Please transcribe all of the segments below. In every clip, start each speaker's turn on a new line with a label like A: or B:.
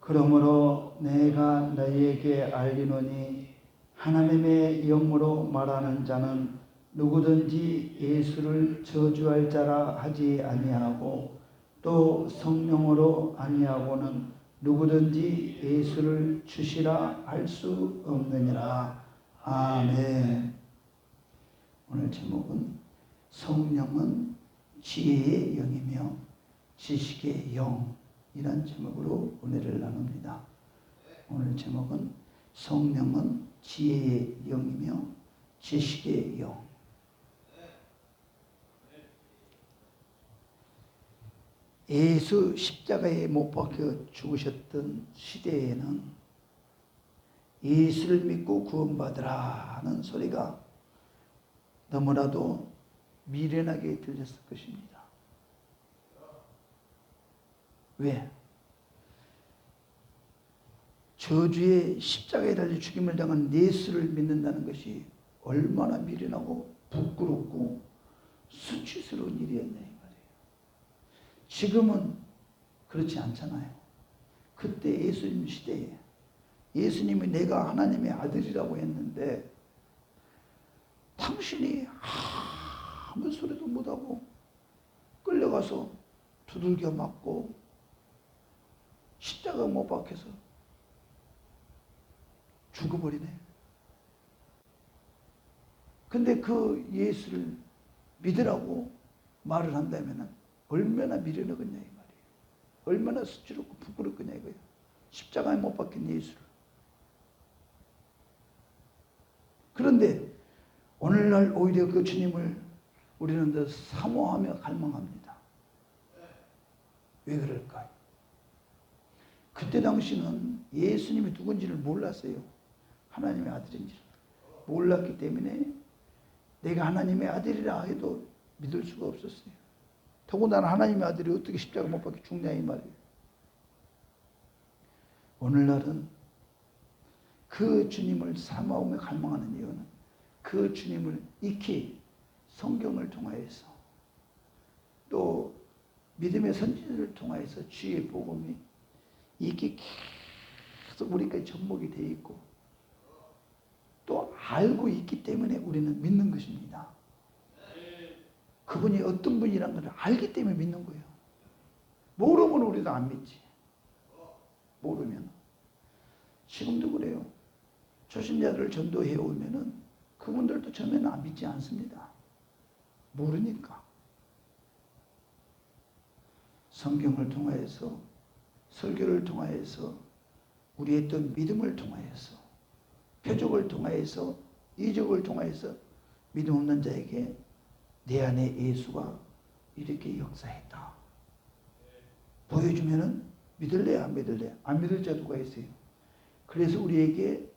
A: 그러므로 내가 너희에게 알리노니 하나님의 영으로 말하는 자는 누구든지 예수를 저주할 자라 하지 아니하고 또 성령으로 아니하고는 누구든지 예수를 주시라 할 수 없느니라. 아멘. 오늘 제목은 성령은 지혜의 영이며 지식의 영이란 제목으로 은혜를 나눕니다. 오늘 제목은 성령은 지혜의 영이며 지식의 영. 예수 십자가에 못 박혀 죽으셨던 시대에는 예수를 믿고 구원받으라 하는 소리가 너무나도 미련하게 들렸을 것입니다. 왜? 저주의 십자가에 달려 죽임을 당한 예수를 믿는다는 것이 얼마나 미련하고 부끄럽고 수치스러운 일이었냐 이 말이에요. 지금은 그렇지 않잖아요. 그때 예수님 시대에 예수님이 내가 하나님의 아들이라고 했는데 당신이 아무 소리도 못하고 끌려가서 두들겨 맞고 십자가 못 박혀서 죽어버리네. 근데 그 예수를 믿으라고 말을 한다면 얼마나 미련하겠냐 이 말이에요. 얼마나 수치롭고 부끄럽겠냐 이거예요. 십자가에 못 박힌 예수를. 그런데 오늘날 오히려 그 주님을 우리는 더 사모하며 갈망합니다. 왜 그럴까요? 그때 당시는 예수님이 누군지를 몰랐어요. 하나님의 아들인지를 몰랐기 때문에 내가 하나님의 아들이라 해도 믿을 수가 없었어요. 더군다나 하나님의 아들이 어떻게 십자가 못 박혀 죽냐 이 말이에요. 오늘날은 그 주님을 사모하며 갈망하는 이유는 그 주님을 익히 성경을 통하여서 또 믿음의 선지자를 통하여서 주의 복음이 익히 계속 우리까지 접목이 되어 있고 또 알고 있기 때문에 우리는 믿는 것입니다. 그분이 어떤 분이라는 것을 알기 때문에 믿는 거예요. 모르면 우리도 안 믿지. 모르면. 지금도 그래요. 초신자들을 전도해 오면은 그분들도 처음에는 안 믿지 않습니다. 모르니까. 성경을 통하여서 설교를 통하여서 우리의 어떤 믿음을 통하여서 표적을 통하여서 이적을 통하여서 믿음 없는 자에게 내 안에 예수가 이렇게 역사했다 보여주면은 믿을래 안 믿을래? 안 믿을 자도가 있어요. 그래서 우리에게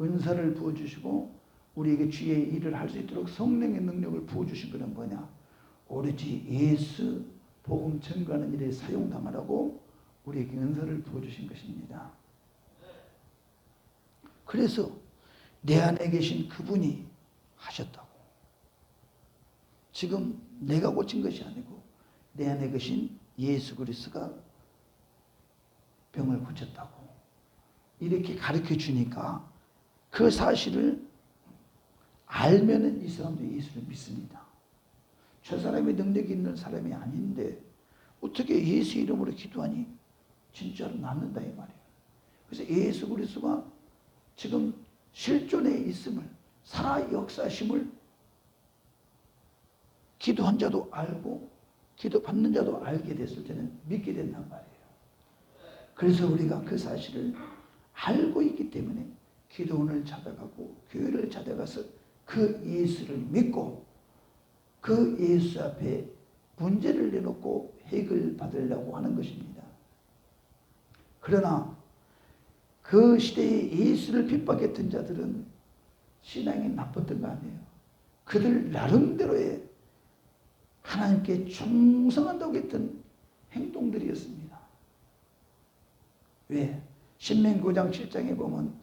A: 은사를 부어주시고 우리에게 주의 일을 할 수 있도록 성령의 능력을 부어주신 것은 뭐냐? 오로지 예수 복음 전가하는 일에 사용당하라고 우리에게 은사를 부어주신 것입니다. 그래서 내 안에 계신 그분이 하셨다고. 지금 내가 고친 것이 아니고 내 안에 계신 예수 그리스도가 병을 고쳤다고 이렇게 가르쳐 주니까 그 사실을 알면은 이 사람도 예수를 믿습니다. 저 사람이 능력이 있는 사람이 아닌데 어떻게 예수 이름으로 기도하니 진짜로 낫는다 이 말이에요. 그래서 예수 그리스도가 지금 실존에 있음을 살아 역사심을 기도한 자도 알고 기도 받는 자도 알게 됐을 때는 믿게 된단 말이에요. 그래서 우리가 그 사실을 알고 있기 때문에 기도원을 찾아가고 교회를 찾아가서 그 예수를 믿고 그 예수 앞에 문제를 내놓고 해결 받으려고 하는 것입니다. 그러나 그 시대에 예수를 핍박했던 자들은 신앙이 나빴던 거 아니에요. 그들 나름대로의 하나님께 충성한다고 했던 행동들이었습니다. 왜? 신명기 9장 7장에 보면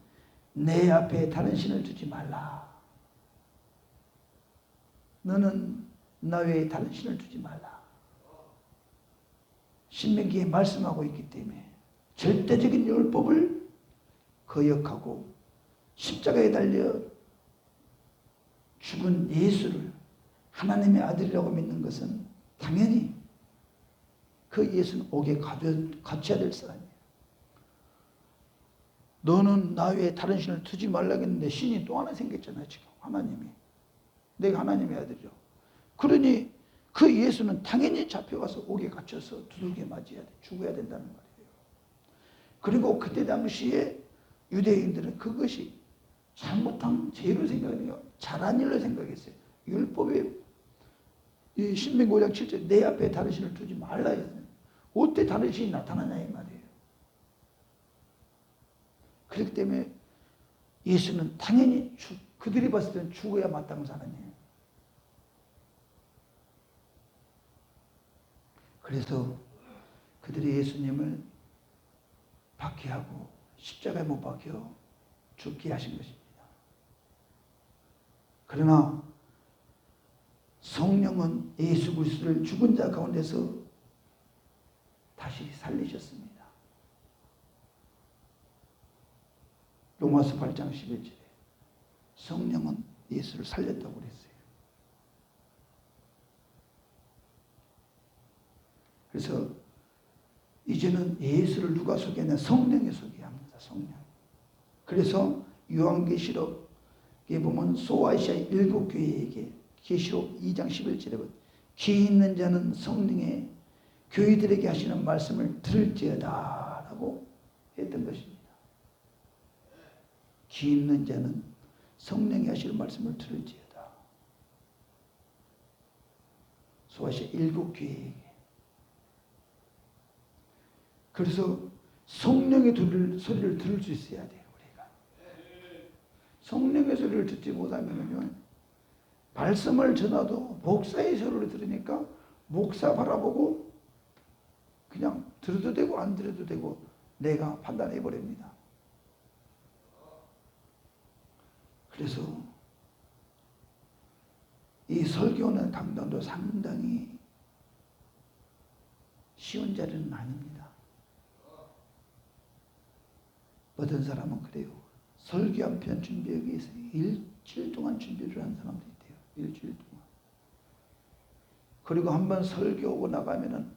A: 내 앞에 다른 신을 두지 말라. 너는 나 외에 다른 신을 두지 말라. 신명기에 말씀하고 있기 때문에 절대적인 율법을 거역하고 십자가에 달려 죽은 예수를 하나님의 아들이라고 믿는 것은 당연히 그 예수는 옥에 갇혀야 될 사람이에요. 너는 나 외에 다른 신을 두지 말라고 했는데 신이 또 하나 생겼잖아요. 지금 하나님이. 내가 하나님의 아들이죠. 그러니 그 예수는 당연히 잡혀가서 옥에 갇혀서 두들겨 맞아야 돼. 죽어야 된다는 말이에요. 그리고 그때 당시에 유대인들은 그것이 잘못한 죄로 생각해요. 잘한 일로 생각했어요. 율법에 이 신명기 5장 7절 내 앞에 다른 신을 두지 말라 했어요. 어때 다른 신이 나타나냐 이 말이에요. 그렇기 때문에 예수는 당연히 그들이 봤을 때는 죽어야 마땅한 사람이에요. 그래서 그들이 예수님을 박해하고 십자가에 못 박혀 죽게 하신 것입니다. 그러나 성령은 예수 그리스도를 죽은 자 가운데서 다시 살리셨습니다. 로마서 8장 11절에 성령은 예수를 살렸다고 그랬어요. 그래서 이제는 예수를 누가 소개하냐? 성령이 소개합니다. 성령. 그래서 요한계시록에 보면 소아시아 7교회에게 계시록 2장 11절에 보면 귀 있는 자는 성령의 교회들에게 하시는 말씀을 들을지어다 라고 했던 것입니다. 귀 있는 자는 성령이 하시는 말씀을 들을지어다. 소아시아 7교회에게. 그래서 성령의 소리를 들을 수 있어야 돼요. 우리가 성령의 소리를 듣지 못하면요, 말씀을 전하도 목사의 소리를 들으니까 목사 바라보고 그냥 들어도 되고 안 들어도 되고 내가 판단해 버립니다. 그래서 이 설교는 강단도 상당히 쉬운 자리는 아닙니다. 어떤 사람은 그래요. 설교 한 편 준비하기 위해서 일주일 동안 준비를 한 사람도 있대요. 일주일 동안. 그리고 한번 설교하고 나가면은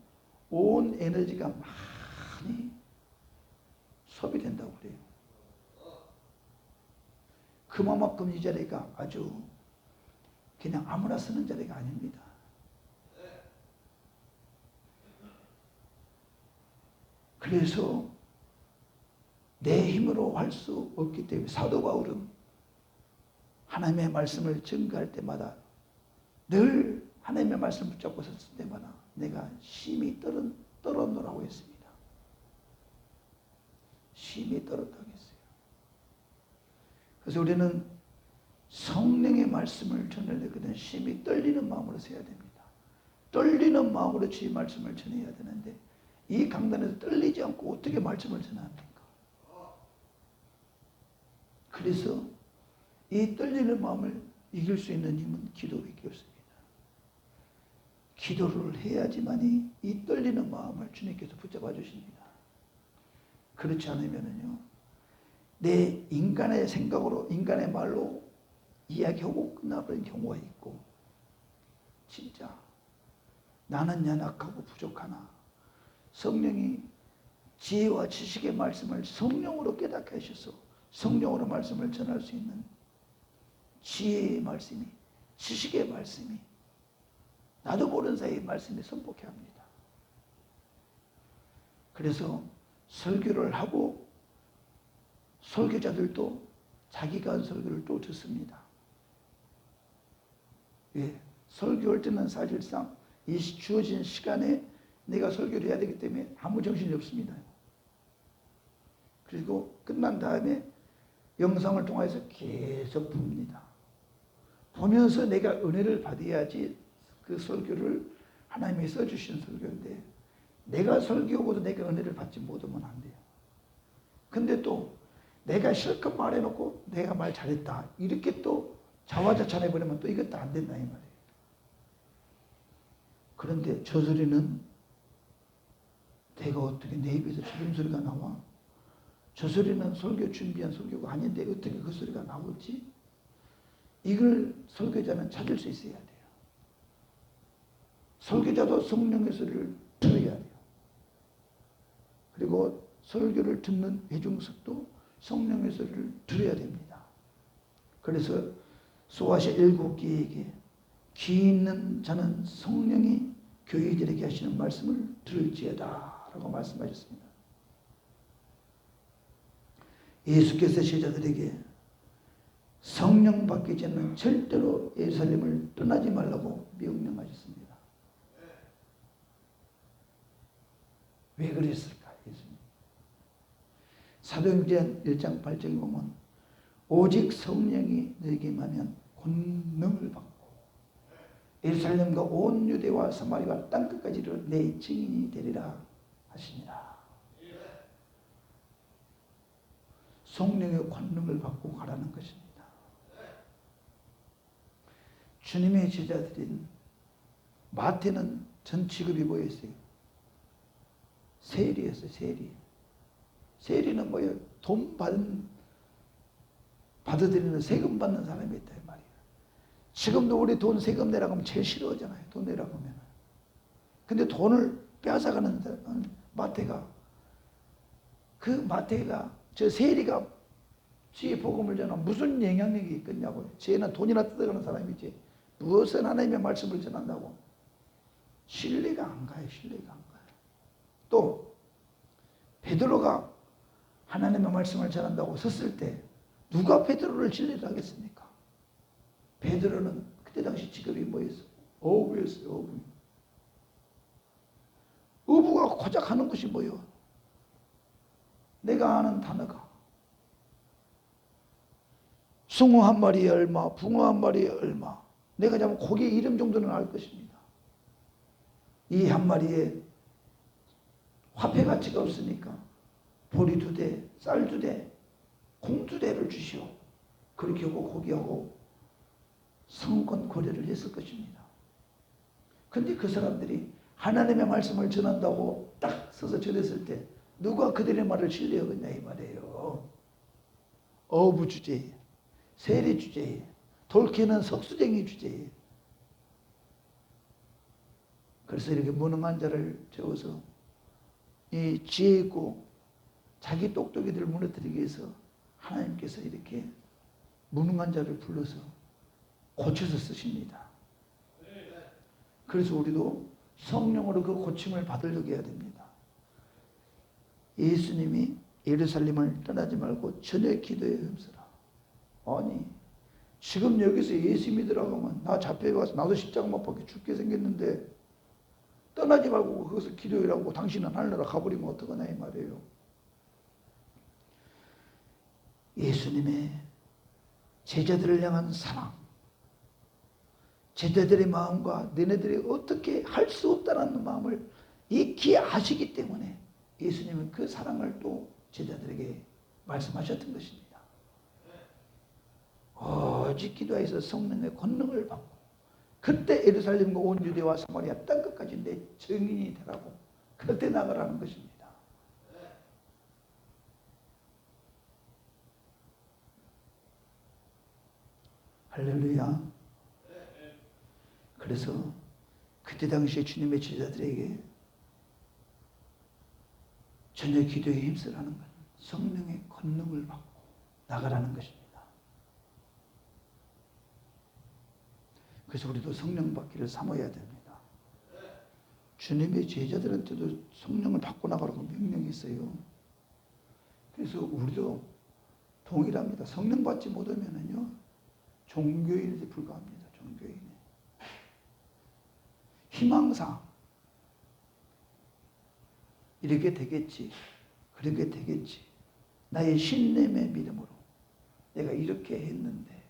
A: 온 에너지가 많이 소비된다고 그래요. 그만큼 이 자리가 아주 그냥 아무나 쓰는 자리가 아닙니다. 그래서 내 힘으로 할 수 없기 때문에 사도 바울은 하나님의 말씀을 증거할 때마다 늘 하나님의 말씀을 붙잡고 섰을 때마다 내가 심히 떨었노라고 했습니다. 심히 떨었다고 했어요. 그래서 우리는 성령의 말씀을 전할 때 심히 떨리는 마음으로 서야 됩니다. 떨리는 마음으로 주의 말씀을 전해야 되는데 이 강단에서 떨리지 않고 어떻게 말씀을 전합니까? 그래서 이 떨리는 마음을 이길 수 있는 힘은 기도밖에 없습니다. 기도를 해야지만이 이 떨리는 마음을 주님께서 붙잡아 주십니다. 그렇지 않으면요, 내 인간의 생각으로, 인간의 말로 이야기하고 끝나버린 경우가 있고, 진짜 나는 연약하고 부족하나 성령이 지혜와 지식의 말씀을 성령으로 깨닫게 하셔서 성령으로 말씀을 전할 수 있는 지혜의 말씀이, 지식의 말씀이, 나도 모르는 사이에 말씀이 선포케 합니다. 그래서 설교를 하고 설교자들도 자기가 한 설교를 또 듣습니다. 예, 설교할 때는 사실상 이 주어진 시간에 내가 설교를 해야 되기 때문에 아무 정신이 없습니다. 그리고 끝난 다음에 영상을 통해서 계속 봅니다. 보면서 내가 은혜를 받아야지 그 설교를 하나님이 써주신 설교인데 내가 설교하고도 내가 은혜를 받지 못하면 안 돼요. 근데 또 내가 실컷 말해놓고 내가 말 잘했다 이렇게 또 자화자찬해버리면 또 이것도 안 된다 이 말이에요. 그런데 저 소리는 내가 어떻게 내 입에서 저런 소리가 나와? 저 소리는 설교 준비한 설교가 아닌데 어떻게 그 소리가 나오지? 이걸 설교자는 찾을 수 있어야 돼요. 설교자도 성령의 소리를 들어야 돼요. 그리고 설교를 듣는 회중석도 성령의 소리를 들어야 됩니다. 그래서 소아시아 7교회에게 귀 있는 자는 성령이 교회들에게 하시는 말씀을 들을지어다 라고 말씀하셨습니다. 예수께서 제자들에게 성령 받기 전에는 절대로 예루살렘을 떠나지 말라고 명령하셨습니다. 왜 그랬을까? 예수님. 사도행전 1장 8절에 보면 오직 성령이 너에게 임하면 권능을 받고 예루살렘과 온 유대와 사마리아 땅끝까지 내 증인이 되리라 하시니라. 성령의 권능을 받고 가라는 것입니다. 주님의 제자들인 마태는 전 직업이 뭐였어요? 세리였어요. 세리. 세리는 뭐예요? 돈 받아들이는 세금 받는 사람이 있다 이 말이에요. 지금도 우리 돈 세금 내라고 하면 제일 싫어하잖아요. 돈 내라고 하면. 근데 돈을 빼앗아가는 사람, 마태가 저 세리가 주의 복음을 전하면 무슨 영향력이 있겠냐고요. 쟤는 돈이나 뜯어가는 사람이지 무엇은 하나님의 말씀을 전한다고 신뢰가 안 가요. 신뢰가 안 가요. 또 베드로가 하나님의 말씀을 전한다고 섰을 때 누가 베드로를 신뢰를 하겠습니까? 베드로는 그때 당시 직업이 뭐였어? 어부였어요. 어부. 어부가 고작 하는 것이 뭐예요? 내가 아는 단어가 숭어 한 마리에 얼마, 붕어 한 마리에 얼마. 내가 잡은 고기 이름 정도는 알 것입니다. 이 한 마리에 화폐 가치가 없으니까 보리 2대, 쌀 2대, 콩 2대를 주시오. 그렇게 하고 고기하고 성권 거래를 했을 것입니다. 근데 그 사람들이 하나님의 말씀을 전한다고 딱 서서 전했을 때 누가 그들의 말을 신뢰하겠냐 이 말이에요. 어부 주제에, 세리 주제에, 돌캐는 석수쟁이 주제에. 그래서 이렇게 무능한 자를 세워서 이 지혜 있고 자기 똑똑이들을 무너뜨리기 위해서 하나님께서 이렇게 무능한 자를 불러서 고쳐서 쓰십니다. 그래서 우리도 성령으로 그 고침을 받으려고 해야 됩니다. 예수님이 예루살렘을 떠나지 말고 저녁 기도에 힘쓰라. 아니 지금 여기서 예수 믿으라고 하면 나 잡혀가서 나도 십자가 못 박혀 죽게 생겼는데 떠나지 말고 거기서 기도하라고 당신은 하늘나라 가버리면 어떡하냐 이 말이에요. 예수님의 제자들을 향한 사랑, 제자들의 마음과 너네들이 어떻게 할 수 없다는 마음을 익히 아시기 때문에 예수님은 그 사랑을 또 제자들에게 말씀하셨던 것입니다. 오직 기도해서 성령의 권능을 받고 그때 예루살렘과 온 유대와 사마리아 땅끝까지 내 증인이 되라고 그때 나가라는 것입니다. 할렐루야. 그래서 그때 당시에 주님의 제자들에게 저녁 기도에 힘쓰라는 것, 성령의 권능을 받고 나가라는 것입니다. 그래서 우리도 성령 받기를 사모해야 됩니다. 주님의 제자들한테도 성령을 받고 나가라고 명령했어요. 그래서 우리도 동일합니다. 성령 받지 못하면은요, 종교인에 불과합니다. 종교인에. 희망상 이렇게 되겠지, 그렇게 되겠지. 나의 신념의 믿음으로 내가 이렇게 했는데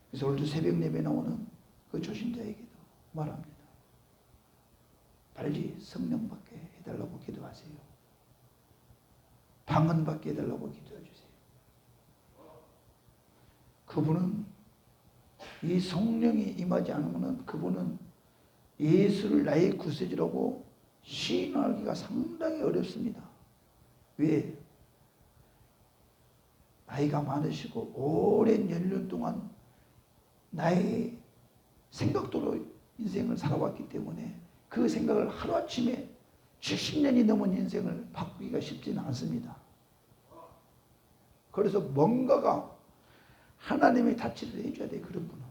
A: 그래서 오늘도 새벽 예배 나오는 그 초신자에게도 말합니다. 빨리 성령 받게 해달라고 기도하세요. 방언 받게 해달라고 기도해 주세요. 그분은 이 성령이 임하지 않으면 그분은 예수를 나의 구세주라고 시인하기가 상당히 어렵습니다. 왜? 나이가 많으시고 오랜 연륜 동안 나의 생각대로 인생을 살아왔기 때문에 그 생각을 하루아침에 70년이 넘은 인생을 바꾸기가 쉽지는 않습니다. 그래서 뭔가가 하나님의 타치를 해줘야 돼, 그런 분은.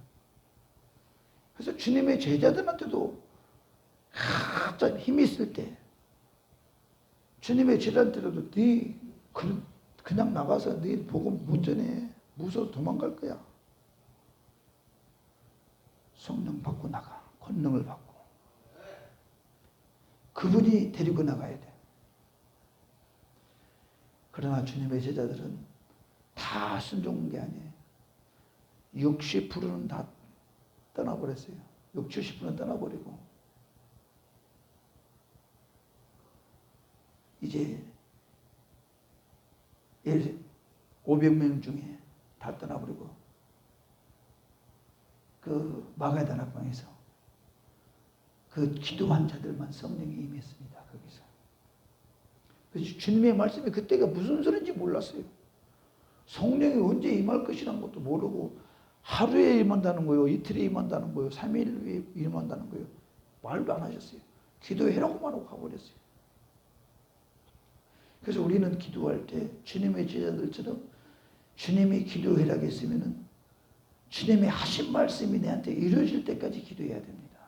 A: 그래서 주님의 제자들한테도 갑자기 힘이 있을 때 주님의 제자들한테도 네 그냥 나가서 네 복음 못 전해. 무서워서 도망갈 거야. 성령 받고 나가. 권능을 받고. 그분이 데리고 나가야 돼. 그러나 주님의 제자들은 다 순종한 게 아니에요. 60%는 다 떠나버렸어요. 60, 70%는 떠나버리고 이제 500명 중에 다 떠나버리고 그 마가다 낙방에서 그 기도한 자들만 성령이 임했습니다. 거기서. 그래서 주님의 말씀이 그때가 무슨 소리인지 몰랐어요. 성령이 언제 임할 것이라는 것도 모르고 하루에 임한다는 거예요. 이틀에 임한다는 거예요. 3일 후에 임한다는 거예요. 말도 안 하셨어요. 기도해라고만 하고 가버렸어요. 그래서 우리는 기도할 때 주님의 제자들처럼 주님이 기도해라고 했으면은 주님의 하신 말씀이 내한테 이루어질 때까지 기도해야 됩니다.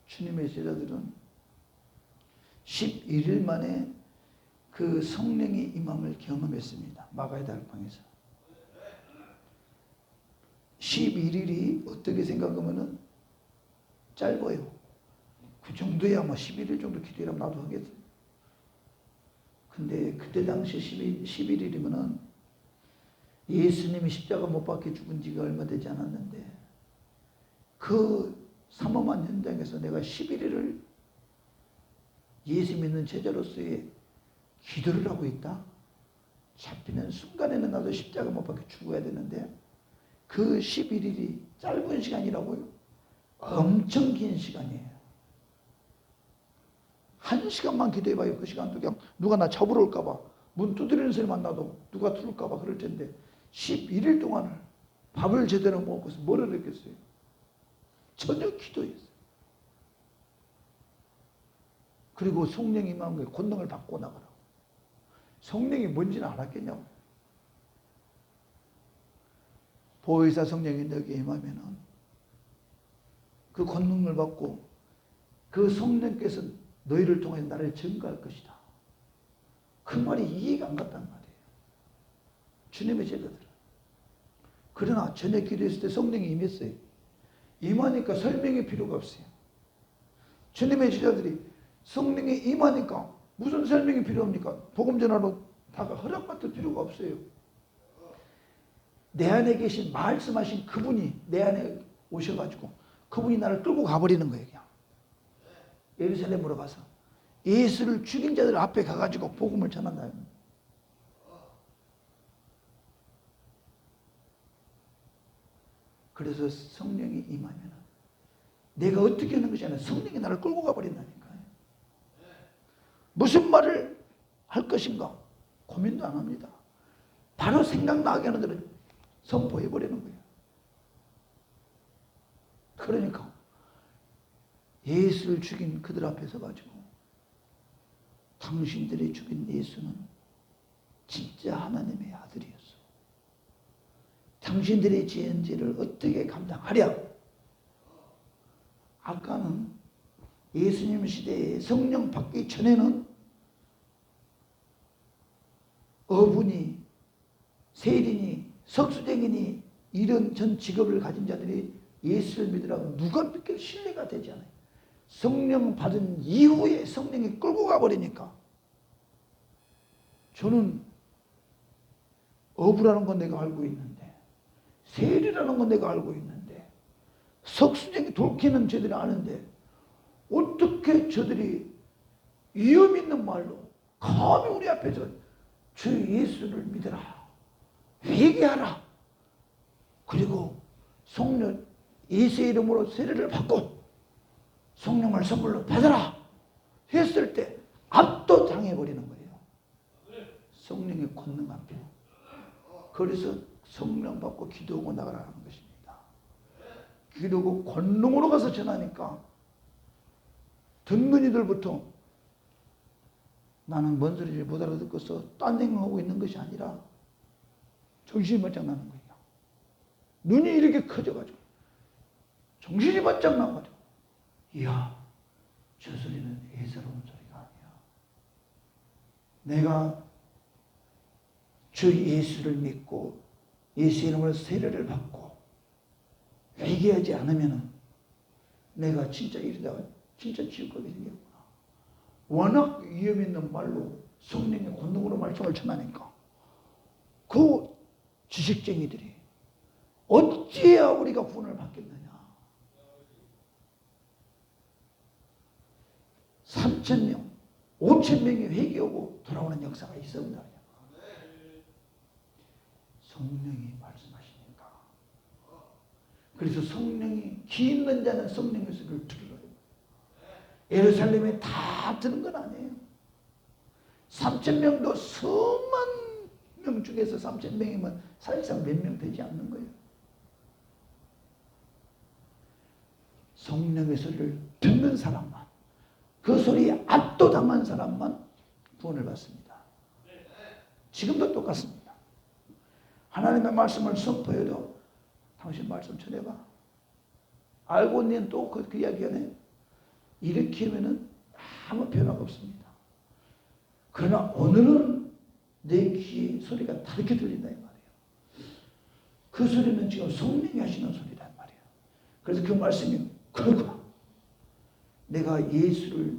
A: 주님의 제자들은 11일 만에 그 성령의 임함을 경험했습니다. 마가의 달방에서. 11일이 어떻게 생각하면은 짧아요. 그 정도야 뭐 11일 정도 기도하면 나도 하겠어. 근데 그때 당시 11일이면은 예수님이 십자가 못 박혀 죽은 지가 얼마 되지 않았는데 그 삼엄한 현장에서 내가 11일을 예수 믿는 제자로서의 기도를 하고 있다. 잡히는 순간에는 나도 십자가 못 박혀 죽어야 되는데 그 11일이 짧은 시간이라고요? 엄청 긴 시간이에요. 1시간만 기도해봐요. 그 시간도 그냥 누가 나 잡으러 올까봐 문 두드리는 소리만 나도 누가 들을까봐 그럴 텐데 11일 동안을 밥을 제대로 먹고서 뭐를 했겠어요? 전혀 기도했어요. 그리고 성령이 임한 거에 권능을 받고 나가라고. 성령이 뭔지는 알았겠냐고. 보혜사 성령이 너에게 임하면은 그 권능을 받고 그 성령께서 너희를 통해 나를 증거할 것이다. 그 말이 이해가 안 갔단 말이에요. 주님의 제자들은. 그러나 저녁 기도했을 때 성령이 임했어요. 임하니까 설명이 필요가 없어요. 주님의 제자들이 성령이 임하니까 무슨 설명이 필요합니까? 복음 전하러 다가 허락받을 필요가 없어요. 내 안에 계신 말씀하신 그분이 내 안에 오셔가지고 그분이 나를 끌고 가버리는 거예요. 그냥. 예루살렘으로 가서 예수를 죽인 자들 앞에 가가지고 복음을 전한다. 그래서 성령이 임하면 내가 어떻게 하는 것이 아니라 성령이 나를 끌고 가버린다니까요. 무슨 말을 할 것인가 고민도 안 합니다. 바로 생각나게 하는 대로 선포해버리는 거예요. 그러니까 예수를 죽인 그들 앞에 서가지고 당신들이 죽인 예수는 진짜 하나님의 아들이었어. 당신들의 지은 죄를 어떻게 감당하랴? 아까는 예수님 시대에 성령 받기 전에는 어부니, 세리니, 석수쟁이니 이런 전 직업을 가진 자들이 예수를 믿으라고 누가 믿길 신뢰가 되지 않아요. 성령 받은 이후에 성령이 끌고 가버리니까 저는 어부라는 건 내가 알고 있는데 세리라는 건 내가 알고 있는데 석수쟁이 돌키는 저들이 아는데 어떻게 저들이 위험 있는 말로 감히 우리 앞에서 주 예수를 믿으라 회개하라 그리고 성령 예수의 이름으로 세례를 받고 성령을 선물로 받아라 했을 때 압도당해버리는 거예요. 성령의 권능 앞에. 그래서 성령 받고 기도하고 나가라는 것입니다. 기도하고 권능으로 가서 전하니까 듣는 이들부터 나는 뭔 소리인지 못 알아듣겠어 딴 생각하고 있는 것이 아니라 정신이 바짝 나는 거예요. 눈이 이렇게 커져가지고 정신이 바짝 나가지고 이야 저 소리는 예사로운 소리가 아니야. 내가 주 예수를 믿고 예수 이름으로 세례를 받고 회개하지 않으면 내가 진짜 이러다가 진짜 지옥 가게 생겼구나. 워낙 위험 있는 말로 성령의 권능으로 말씀을 전하니까 그 지식쟁이들이 어찌해야 우리가 구원을 받겠느냐. 3,000명, 5,000명이 회개하고 돌아오는 역사가 있습니다. 성령이 말씀하시니까. 그래서 성령이 기 있는 자는 성령의 소리를 들으라. 예루살렘에 다 들은 건 아니에요. 3,000명도 수만 명 중에서 3,000명이면 사실상 몇 명 되지 않는 거예요. 성령의 소리를 듣는 사람만, 그 소리에 압도당한 사람만 구원을 받습니다. 지금도 똑같습니다. 하나님의 말씀을 선포해도 당신 말씀 전해봐. 알고 있는 또 그 이야기 안에 이렇게 하면은 아무 변화가 없습니다. 그러나 오늘은 내 귀에 소리가 다르게 들린다 이 말이에요. 그 소리는 지금 성령이 하시는 소리란 말이에요. 그래서 그 말씀이 결과 내가 예수를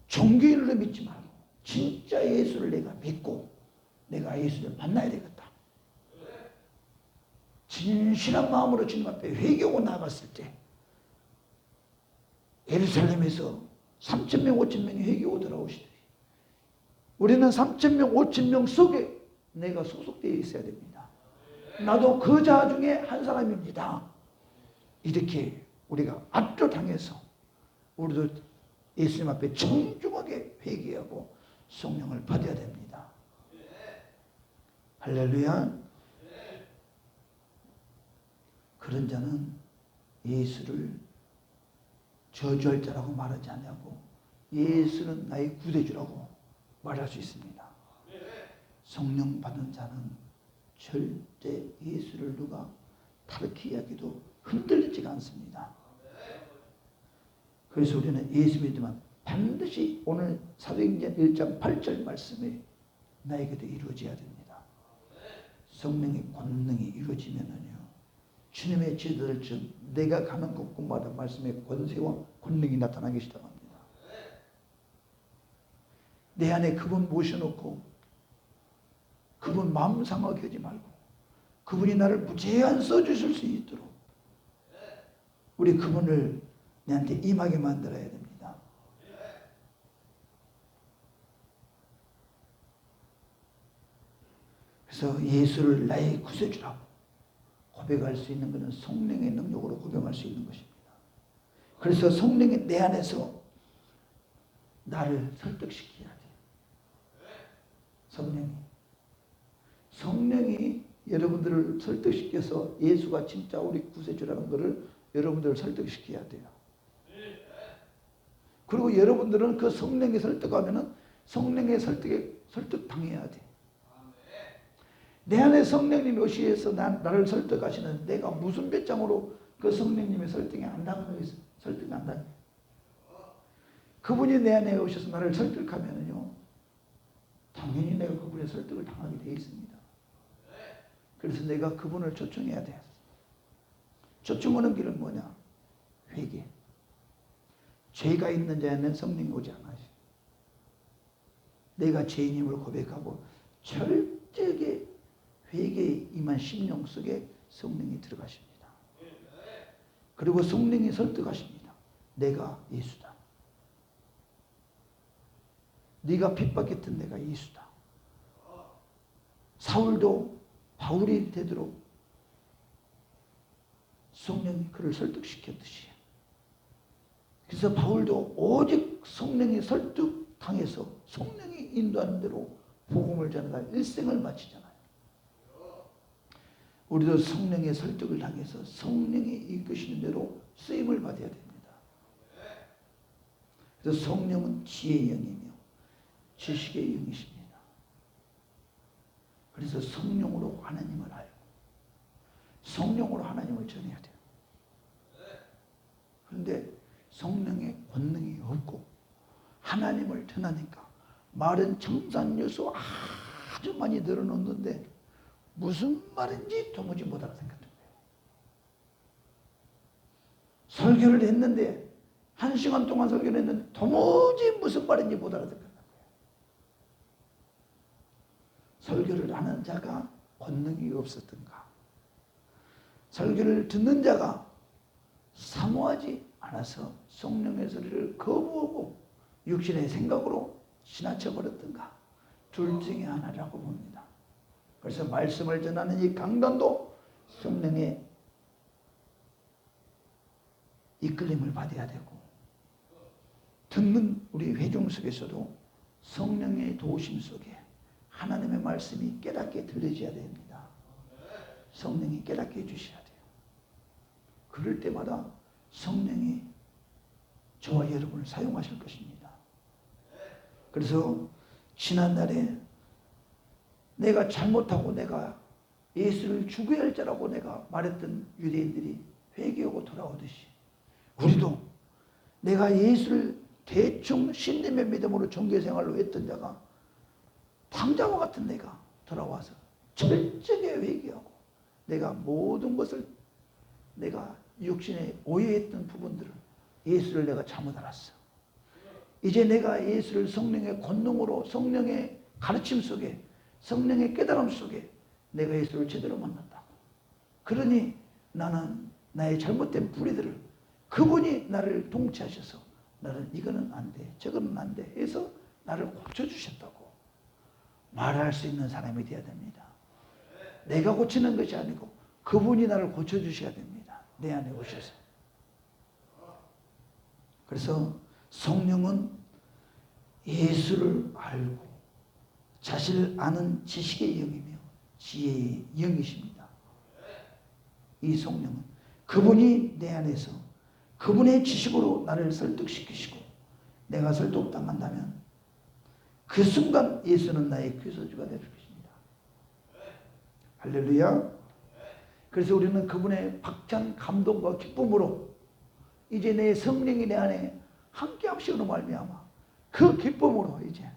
A: 종교인으로 믿지 말고 진짜 예수를 내가 믿고 내가 예수를 만나야 되겠다. 진실한 마음으로 주님 앞에 회개하고 나갔을 때 예루살렘에서 3,000명, 5,000명이 회개하고 돌아오시더니 우리는 3,000명, 5,000명 속에 내가 소속되어 있어야 됩니다. 나도 그 자 중에 한 사람입니다. 이렇게 우리가 압도당해서 우리도 예수님 앞에 정중하게 회개하고 성령을 받아야 됩니다. 할렐루야. 그런 자는 예수를 저주할 자라고 말하지 않냐고 예수는 나의 구대주라고 말할 수 있습니다. 성령 받은 자는 절대 예수를 누가 다르게 이야기도 흔들리지가 않습니다. 그래서 우리는 예수 믿으면 반드시 오늘 사도행전 1장 8절 말씀이 나에게도 이루어져야 됩니다. 성령의 권능이 이루어지면은요 주님의 제자들 중 내가 가는 곳곳마다 말씀의 권세와 권능이 나타나기 시작합니다. 내 안에 그분 모셔놓고 그분 마음 상하게 하지 말고 그분이 나를 무제한 써주실 수 있도록 우리 그분을 내한테 임하게 만들어야 됩니다. 그래서 예수를 나의 구세주라고 고백할 수 있는 것은 성령의 능력으로 고백할 수 있는 것입니다. 그래서 성령이 내 안에서 나를 설득시켜야 돼요. 성령이 여러분들을 설득시켜서 예수가 진짜 우리 구세주라는 것을 여러분들을 설득시켜야 돼요. 그리고 여러분들은 그 성령이 설득하면은 성령의 설득에 설득당해야 돼. 내 안에 성령님이 오시해서 나를 설득하시는 내가 무슨 배짱으로 그 성령님의 설득이 안 당하는 설득이 안 당해. 그분이 내 안에 오셔서 나를 설득하면은요 당연히 내가 그분의 설득을 당하게 되어 있습니다. 그래서 내가 그분을 초청해야 돼. 초청하는 길은 뭐냐? 회개. 죄가 있는 자에는 성령이 오지 않아요. 내가 죄인임을 고백하고 철저하게 회개에 임한 심령 속에 성령이 들어가십니다. 그리고 성령이 설득하십니다. 내가 예수다. 네가 핍박했던 내가 예수다. 사울도 바울이 되도록 성령이 그를 설득시켰듯이. 그래서 바울도 오직 성령이 설득당해서 성령이 인도하는 대로 복음을 전하다 일생을 마치잖아요. 우리도 성령의 설득을 당해서 성령이 이끄시는 대로 쓰임을 받아야 됩니다. 그래서 성령은 지혜의 영이며 지식의 영이십니다. 그래서 성령으로 하나님을 알고 성령으로 하나님을 전해야 돼요. 그런데 성령의 권능이 없고 하나님을 전하니까 말은 정산요소 아주 많이 늘어놓는데 무슨 말인지 도무지 못 알아듣는 거예요. 설교를 했는데 1시간 동안 설교를 했는데 도무지 무슨 말인지 못 알아듣는 거예요. 설교를 하는 자가 권능이 없었던가, 설교를 듣는 자가 사모하지 않아서 성령의 소리를 거부하고 육신의 생각으로 지나쳐 버렸던가, 둘 중에 하나라고 봅니다. 그래서 말씀을 전하는 이 강단도 성령의 이끌림을 받아야 되고, 듣는 우리 회중 속에서도 성령의 도우심 속에 하나님의 말씀이 깨닫게 들려져야 됩니다. 성령이 깨닫게 해주셔야 돼요. 그럴 때마다 성령이 저와 여러분을 사용하실 것입니다. 그래서 지난날에 내가 잘못하고 내가 예수를 죽여야 할 자라고 내가 말했던 유대인들이 회개하고 돌아오듯이 우리도 내가 예수를 대충 신님의 믿음으로 종교생활로 했던 자가 탕자와 같은 내가 돌아와서 철저하게 회개하고 내가 모든 것을 내가 육신에 오해했던 부분들을 예수를 내가 잘못 알았어. 이제 내가 예수를 성령의 권능으로 성령의 가르침 속에 성령의 깨달음 속에 내가 예수를 제대로 만난다. 그러니 나는 나의 잘못된 불의들을 그분이 나를 통치하셔서 나는 이거는 안 돼, 저거는 안 돼 해서 나를 고쳐주셨다고 말할 수 있는 사람이 되어야 됩니다. 내가 고치는 것이 아니고 그분이 나를 고쳐주셔야 됩니다. 내 안에 오셔서. 그래서 성령은 예수를 알고 자신을 아는 지식의 영이며 지혜의 영이십니다. 이 성령은 그분이 내 안에서 그분의 지식으로 나를 설득시키시고 내가 설득당한다면 그 순간 예수는 나의 귀소주가 될 것입니다. 할렐루야. 그래서 우리는 그분의 박찬 감동과 기쁨으로 이제 내 성령이 내 안에 함께 합시으로 말미암아 그 기쁨으로 이제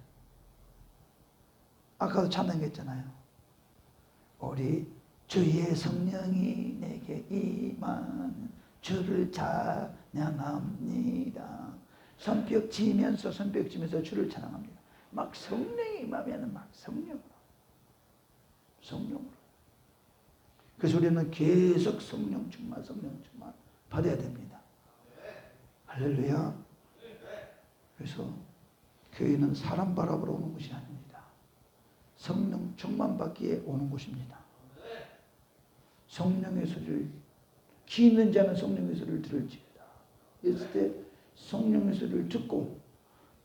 A: 아까도 찬양했잖아요. 우리 주의 성령이 내게 임한 주를 찬양합니다. 손뼉 치면서 주를 찬양합니다. 막 성령이 임하면 막 성령으로. 그래서 우리는 계속 성령 충만 받아야 됩니다. 할렐루야. 그래서 교회는 사람 바라보러 오는 것이 아닙니다. 성령 충만 받기에 오는 곳입니다. 성령의 소리를, 기 있는 자는 성령의 소리를 들을지어다. 그랬을 때 성령의 소리를 듣고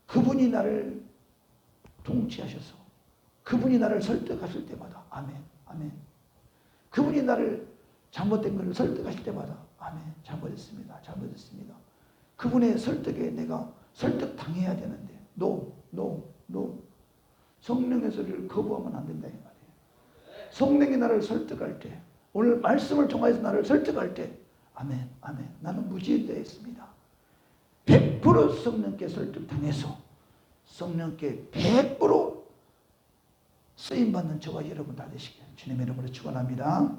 A: 그분이 나를 통치하셔서 그분이 나를 설득하실 때마다 아멘, 아멘. 그분이 나를 잘못된 것을 설득하실 때마다 아멘, 잘못했습니다. 그분의 설득에 내가 설득당해야 되는데 No. 성령의 소리를 거부하면 안 된다 이 말이에요. 성령이 나를 설득할 때, 오늘 말씀을 통해서 나를 설득할 때 아멘, 나는 무지되어 있습니다. 100% 성령께 설득당해서 성령께 100% 쓰임받는 저와 여러분 다 되시길 주님의 이름으로 축원합니다.